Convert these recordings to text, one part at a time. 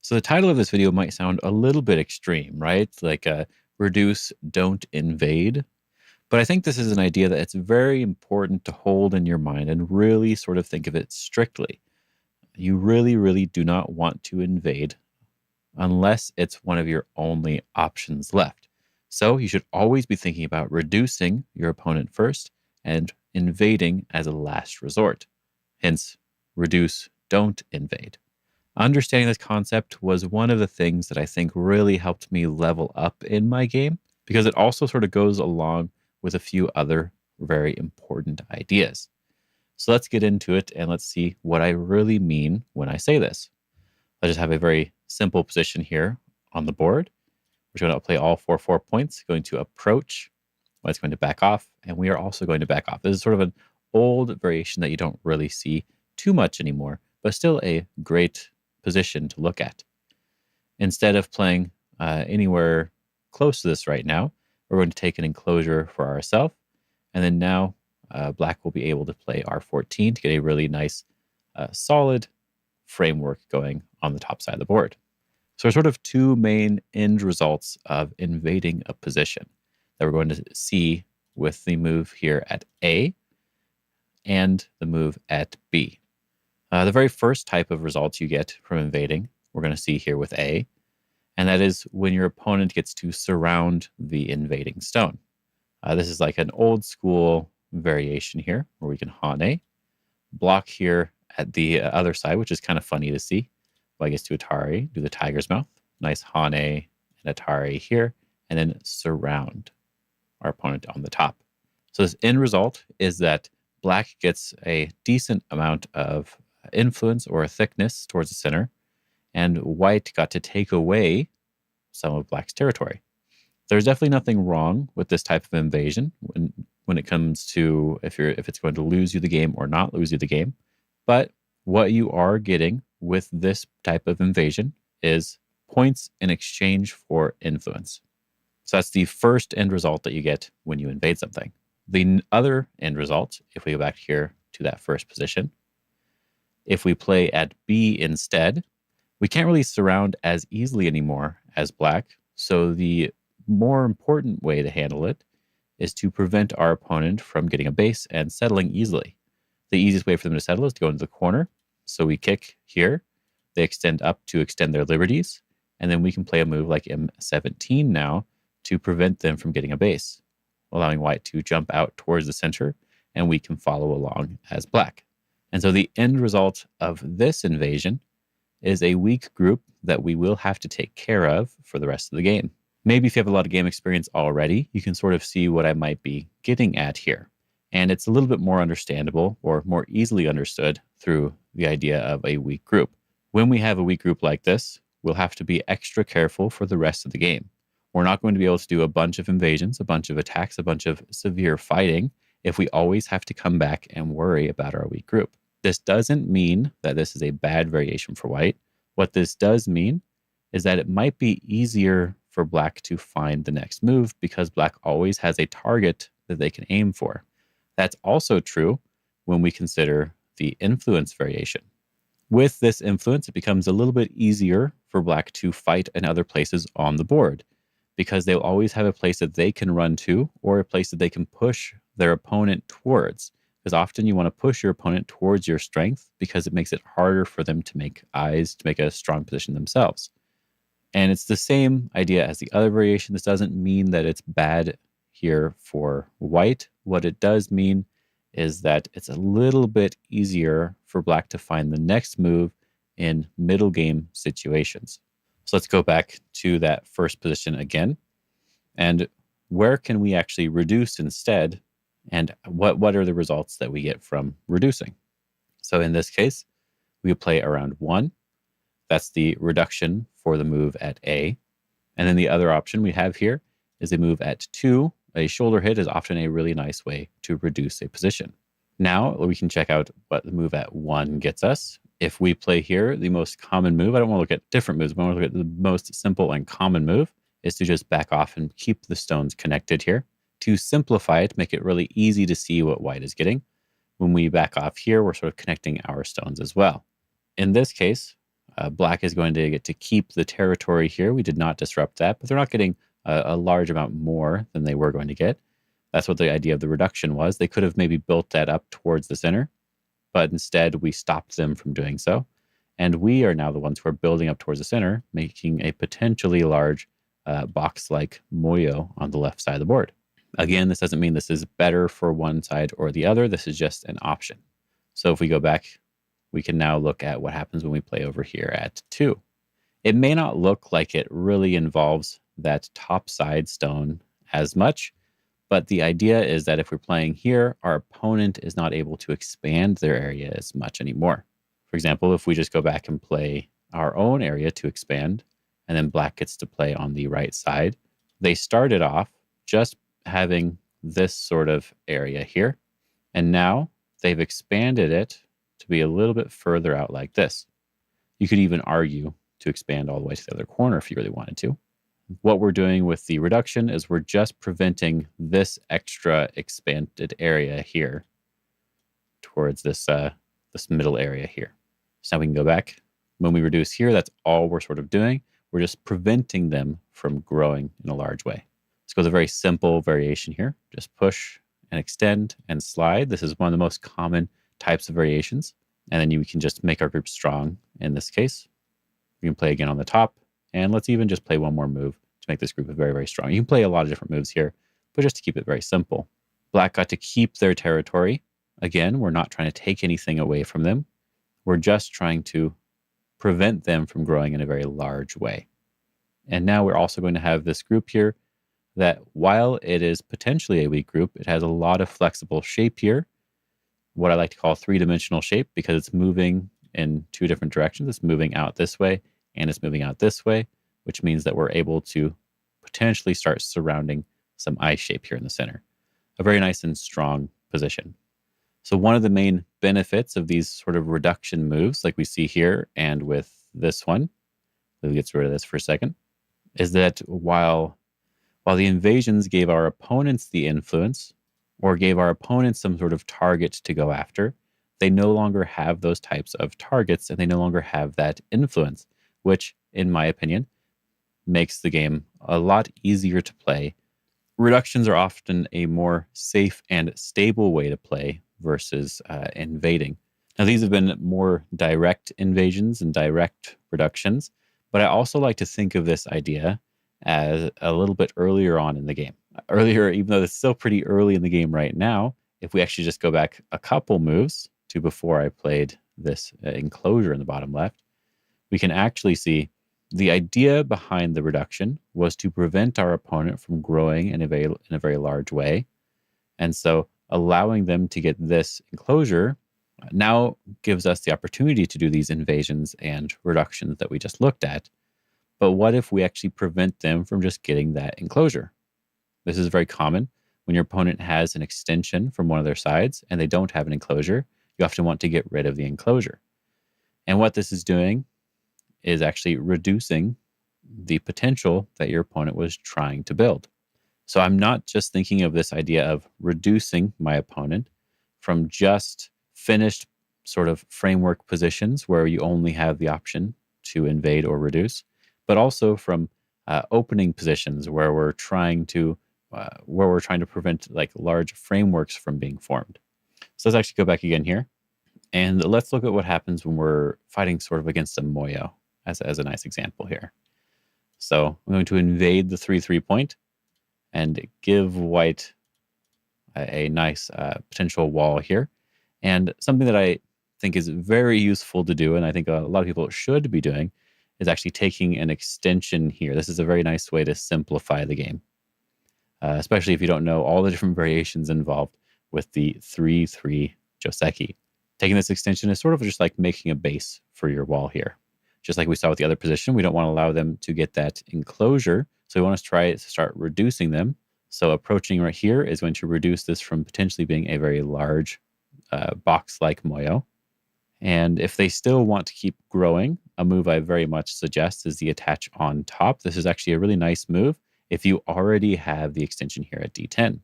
So the title of this video might sound a little bit extreme, right? Like reduce, don't invade. But I think this is an idea that it's very important to hold in your mind and really sort of think of it strictly. You really, really do not want to invade unless it's one of your only options left. So you should always be thinking about reducing your opponent first and invading as a last resort. Hence, reduce, don't invade. Understanding this concept was one of the things that I think really helped me level up in my game because it also sort of goes along with a few other very important ideas. So let's get into it and let's see what I really mean when I say this. I just have a very simple position here on the board. We're going to play all 4 points, going to approach, it's going to back off, and we are also going to back off. This is sort of an old variation that you don't really see too much anymore, but still a great position to look at. Instead of playing anywhere close to this right now, we're going to take an enclosure for ourselves, and then now black will be able to play R14 to get a really nice, solid framework going on the top side of the board. So there's sort of two main end results of invading a position that we're going to see with the move here at A and the move at B. The very first type of results you get from invading, we're going to see here with A, and that is when your opponent gets to surround the invading stone. This is like an old school variation here where we can Hane, block here at the other side, which is kind of funny to see. Well, I guess to Atari, do the tiger's mouth, nice Hane and Atari here, and then surround our opponent on the top. So this end result is that black gets a decent amount of influence or thickness towards the center, and white got to take away some of black's territory. There's definitely nothing wrong with this type of invasion when it comes to if it's going to lose you the game or not lose you the game. But what you are getting with this type of invasion is points in exchange for influence. So that's the first end result that you get when you invade something. The other end result, if we go back here to that first position, if we play at B instead, we can't really surround as easily anymore as black. So the more important way to handle it is to prevent our opponent from getting a base and settling easily. The easiest way for them to settle is to go into the corner. So we kick here, they extend up to extend their liberties, and then we can play a move like M17 now to prevent them from getting a base, allowing white to jump out towards the center, and we can follow along as black. And so the end result of this invasion is a weak group that we will have to take care of for the rest of the game. Maybe if you have a lot of game experience already, you can sort of see what I might be getting at here. And it's a little bit more understandable or more easily understood through the idea of a weak group. When we have a weak group like this, we'll have to be extra careful for the rest of the game. We're not going to be able to do a bunch of invasions, a bunch of attacks, a bunch of severe fighting if we always have to come back and worry about our weak group. This doesn't mean that this is a bad variation for white. What this does mean is that it might be easier for black to find the next move because black always has a target that they can aim for. That's also true when we consider the influence variation. With this influence, it becomes a little bit easier for black to fight in other places on the board because they'll always have a place that they can run to or a place that they can push their opponent towards. Because often you want to push your opponent towards your strength because it makes it harder for them to make eyes, to make a strong position themselves. And it's the same idea as the other variation. This doesn't mean that it's bad here for white. What it does mean is that it's a little bit easier for black to find the next move in middle game situations. So let's go back to that first position again. And where can we actually reduce instead? And what are the results that we get from reducing? So in this case, we play around 1. That's the reduction for the move at A. And then the other option we have here is a move at 2. A shoulder hit is often a really nice way to reduce a position. Now we can check out what the move at 1 gets us. If we play here, the most common move, I don't want to look at different moves, but I want to look at the most simple and common move, is to just back off and keep the stones connected here. To simplify it, make it really easy to see what white is getting. When we back off here, we're sort of connecting our stones as well. In this case, Black is going to get to keep the territory here. We did not disrupt that, but they're not getting a large amount more than they were going to get. That's what the idea of the reduction was. They could have maybe built that up towards the center, but instead we stopped them from doing so. And we are now the ones who are building up towards the center, making a potentially large box-like moyo on the left side of the board. Again, this doesn't mean this is better for one side or the other. This is just an option. So if we go back, we can now look at what happens when we play over here at 2. It may not look like it really involves that top side stone as much, but the idea is that if we're playing here, our opponent is not able to expand their area as much anymore. For example, if we just go back and play our own area to expand, and then Black gets to play on the right side, they started off just having this sort of area here, and now they've expanded it to be a little bit further out like this. You could even argue to expand all the way to the other corner if you really wanted to. What we're doing with the reduction is we're just preventing this extra expanded area here towards this middle area here. So now we can go back. When we reduce here, that's all we're sort of doing. We're just preventing them from growing in a large way. Let's go with a very simple variation here. Just push and extend and slide. This is one of the most common types of variations. And then we can just make our group strong in this case. We can play again on the top. And let's even just play one more move to make this group very, very strong. You can play a lot of different moves here, but just to keep it very simple. Black got to keep their territory. Again, we're not trying to take anything away from them. We're just trying to prevent them from growing in a very large way. And now we're also going to have this group here that while it is potentially a weak group, it has a lot of flexible shape here. What I like to call three-dimensional shape because it's moving in 2 different directions. It's moving out this way and it's moving out this way, which means that we're able to potentially start surrounding some eye shape here in the center. A very nice and strong position. So one of the main benefits of these sort of reduction moves, like we see here and with this one, let me get rid of this for a second, is that while the invasions gave our opponents the influence or gave our opponents some sort of target to go after, they no longer have those types of targets and they no longer have that influence, which, in my opinion, makes the game a lot easier to play. Reductions are often a more safe and stable way to play versus invading. Now, these have been more direct invasions and direct reductions, but I also like to think of this idea as a little bit earlier on in the game. Earlier, even though it's still pretty early in the game right now, if we actually just go back a couple moves to before I played this enclosure in the bottom left, we can actually see the idea behind the reduction was to prevent our opponent from growing in a very large way. And so allowing them to get this enclosure now gives us the opportunity to do these invasions and reductions that we just looked at. But what if we actually prevent them from just getting that enclosure? This is very common. When your opponent has an extension from one of their sides and they don't have an enclosure, you often want to get rid of the enclosure. And what this is doing is actually reducing the potential that your opponent was trying to build. So I'm not just thinking of this idea of reducing my opponent from just finished sort of framework positions where you only have the option to invade or reduce, but also from opening positions where we're trying to prevent like large frameworks from being formed. So let's actually go back again here, and let's look at what happens when we're fighting sort of against a moyo as a nice example here. So I'm going to invade the 3-3 point and give white a nice potential wall here. And something that I think is very useful to do, and I think a lot of people should be doing, is actually taking an extension here. This is a very nice way to simplify the game, especially if you don't know all the different variations involved with the 3-3 Joseki. Taking this extension is sort of just like making a base for your wall here. Just like we saw with the other position, we don't want to allow them to get that enclosure. So we want to try to start reducing them. So approaching right here is going to reduce this from potentially being a very large box-like moyo. And if they still want to keep growing, a move I very much suggest is the attach on top. This is actually a really nice move if you already have the extension here at D10.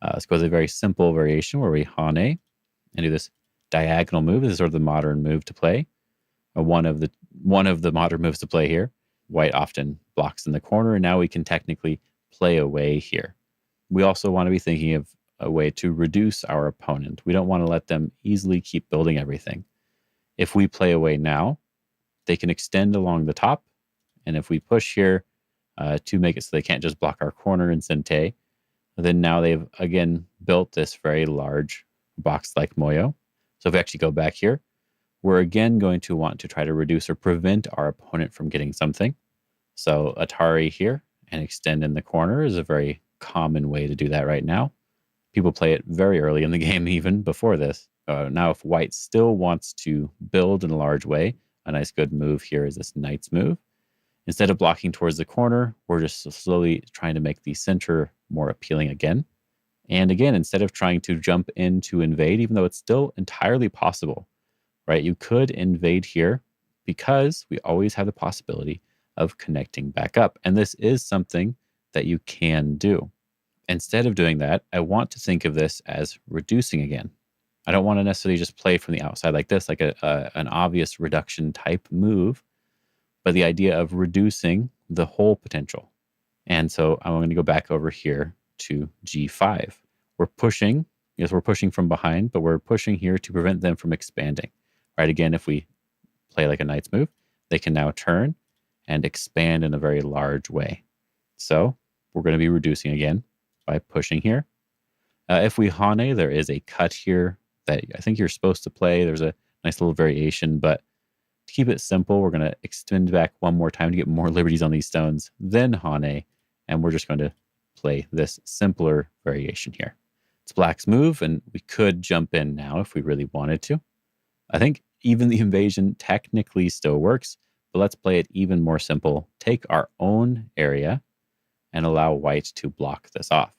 Let's go with a very simple variation where we hane and do this diagonal move. This is sort of the modern move to play. one of the modern moves to play here. White often blocks in the corner, and now we can technically play away here. We also want to be thinking of a way to reduce our opponent. We don't want to let them easily keep building everything. If we play away now, they can extend along the top, and if we push here to make it so they can't just block our corner and Sente, then now they've again built this very large box like moyo. So if we actually go back here, we're again going to want to try to reduce or prevent our opponent from getting something. So Atari here and extend in the corner is a very common way to do that right now. People play it very early in the game, even before this. Now, if white still wants to build in a large way, a nice good move here is this knight's move. Instead of blocking towards the corner, we're just slowly trying to make the center more appealing again. And again, instead of trying to jump in to invade, even though it's still entirely possible, right? You could invade here because we always have the possibility of connecting back up. And this is something that you can do. Instead of doing that, I want to think of this as reducing again. I don't want to necessarily just play from the outside like this, like an obvious reduction type move, but the idea of reducing the whole potential. And so I'm going to go back over here to G5. We're pushing, yes, we're pushing from behind, but we're pushing here to prevent them from expanding. Right, again, if we play like a knight's move, they can now turn and expand in a very large way. So we're going to be reducing again by pushing here. If we Hane, there is a cut here that I think you're supposed to play. There's a nice little variation, but to keep it simple, we're going to extend back one more time to get more liberties on these stones, then Hane, and we're just going to play this simpler variation here. It's black's move, and we could jump in now if we really wanted to. I think even the invasion technically still works, but let's play it even more simple. Take our own area and allow white to block this off.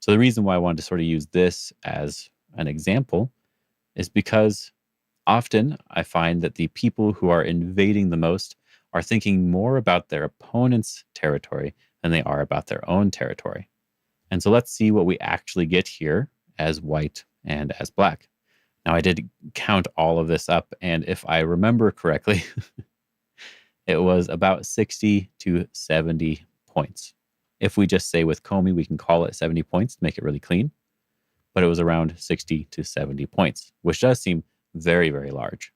So the reason why I wanted to sort of use this as an example is because often I find that the people who are invading the most are thinking more about their opponent's territory than they are about their own territory. And so let's see what we actually get here as white and as black. Now, I did count all of this up, and if I remember correctly, it was about 60 to 70 points. If we just say with Comey, we can call it 70 points to make it really clean, but it was around 60 to 70 points, which does seem very, very large.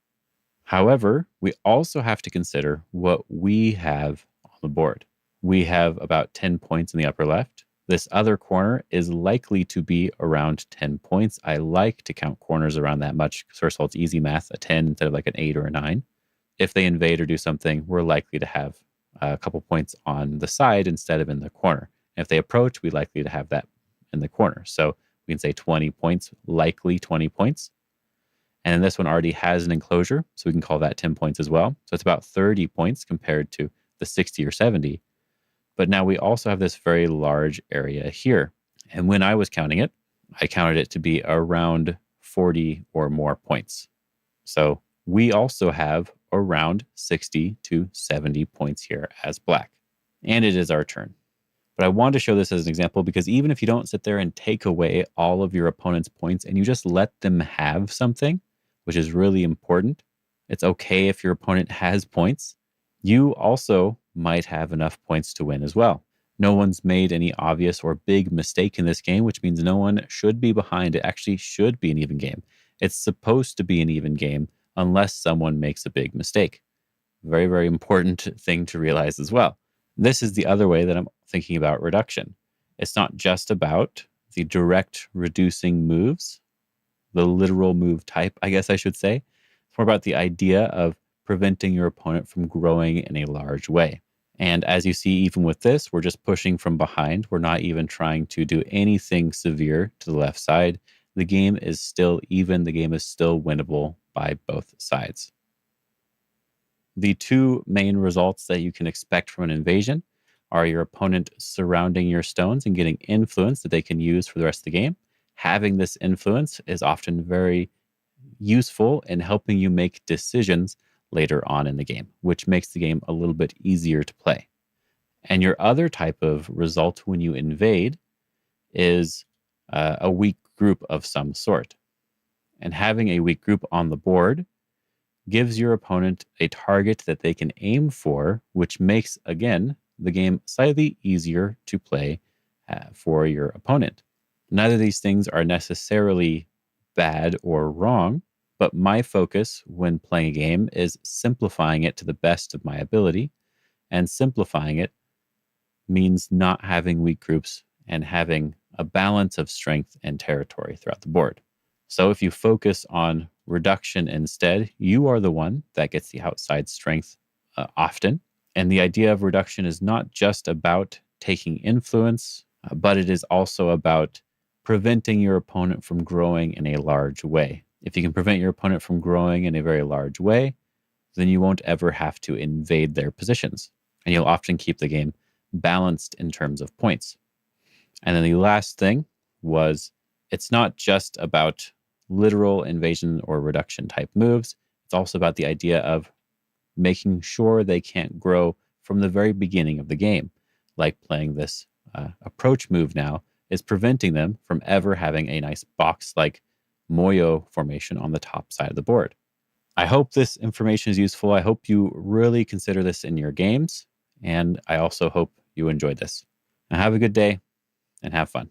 However, we also have to consider what we have on the board. We have about 10 points in the upper left. This other corner is likely to be around 10 points. I like to count corners around that much. First of all, it's easy math, a 10 instead of like an 8 or a 9. If they invade or do something, we're likely to have a couple points on the side instead of in the corner. And if they approach, we're likely to have that in the corner. So we can say 20 points, likely 20 points. And then this one already has an enclosure, so we can call that 10 points as well. So it's about 30 points compared to the 60 or 70. But now we also have this very large area here. And when I was counting it, I counted it to be around 40 or more points. So we also have around 60 to 70 points here as black. And it is our turn. But I want to show this as an example because even if you don't sit there and take away all of your opponent's points and you just let them have something, which is really important, it's okay if your opponent has points. You also might have enough points to win as well. No one's made any obvious or big mistake in this game, which means no one should be behind. It actually should be an even game. It's supposed to be an even game unless someone makes a big mistake. Very, very important thing to realize as well. This is the other way that I'm thinking about reduction. It's not just about the direct reducing moves, the literal move type, I guess I should say. It's more about the idea of preventing your opponent from growing in a large way. And as you see, even with this, we're just pushing from behind. We're not even trying to do anything severe to the left side. The game is still even. The game is still winnable by both sides. The two main results that you can expect from an invasion are your opponent surrounding your stones and getting influence that they can use for the rest of the game. Having this influence is often very useful in helping you make decisions later on in the game, which makes the game a little bit easier to play. And your other type of result when you invade is a weak group of some sort. And having a weak group on the board gives your opponent a target that they can aim for, which makes, again, the game slightly easier to play for your opponent. Neither of these things are necessarily bad or wrong, but my focus when playing a game is simplifying it to the best of my ability, and simplifying it means not having weak groups and having a balance of strength and territory throughout the board. So if you focus on reduction instead, you are the one that gets the outside strength often. And the idea of reduction is not just about taking influence, but it is also about preventing your opponent from growing in a large way. If you can prevent your opponent from growing in a very large way, then you won't ever have to invade their positions. And you'll often keep the game balanced in terms of points. And then the last thing was it's not just about literal invasion or reduction type moves. It's also about the idea of making sure they can't grow from the very beginning of the game. Like playing this approach move now is preventing them from ever having a nice box-like moyo formation on the top side of the board. I hope this information is useful. I hope you really consider this in your games. And I also hope you enjoyed this. Now have a good day and have fun.